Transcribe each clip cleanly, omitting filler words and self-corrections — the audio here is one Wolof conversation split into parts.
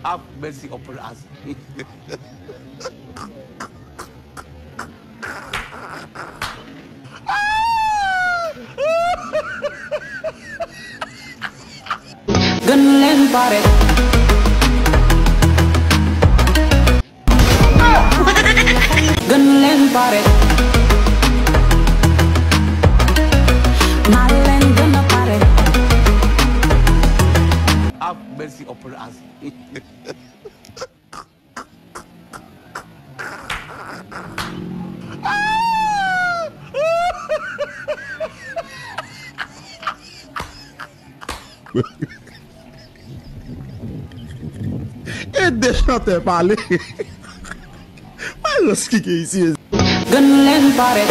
Have mercy upon us. Gunlen pare. Gunlen pare. Malen gonna pare. Have mercy upon us. Deixa-te parler. Mas o que é isso? Gunlen pare.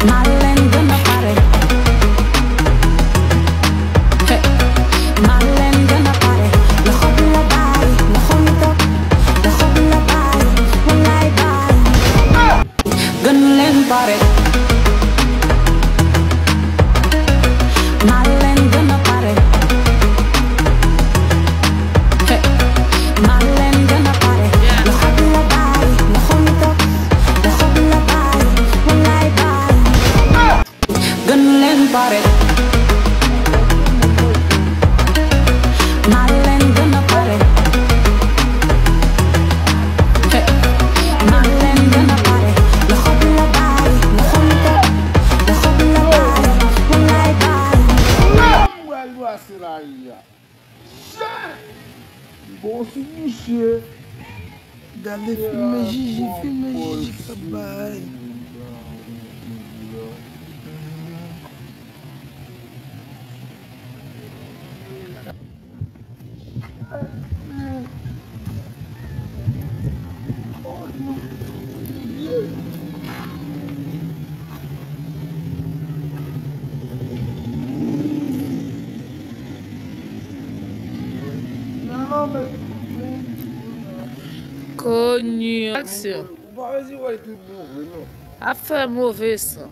Malen gonna pare. Hey. Malen gonna pare. La khob la bay, la khonto. La khob la bay, wallahi bay. Gunlen pare. Malen gonna pare. Hey. Malen gonna pare. La khob la bay, la khonto. La khob la bay, wallahi bay. Gunlen pare. Malen gonna pare. Hey. Malen gonna pare. La khob la bay, la khonto. La khob la bay, wallahi bay. Lua Siraia. Bom se mexer. Regardez, filmez Gigi, bye. Connu. Action. Vas-y, ouais, tout bon, non. A fait mauvais sang.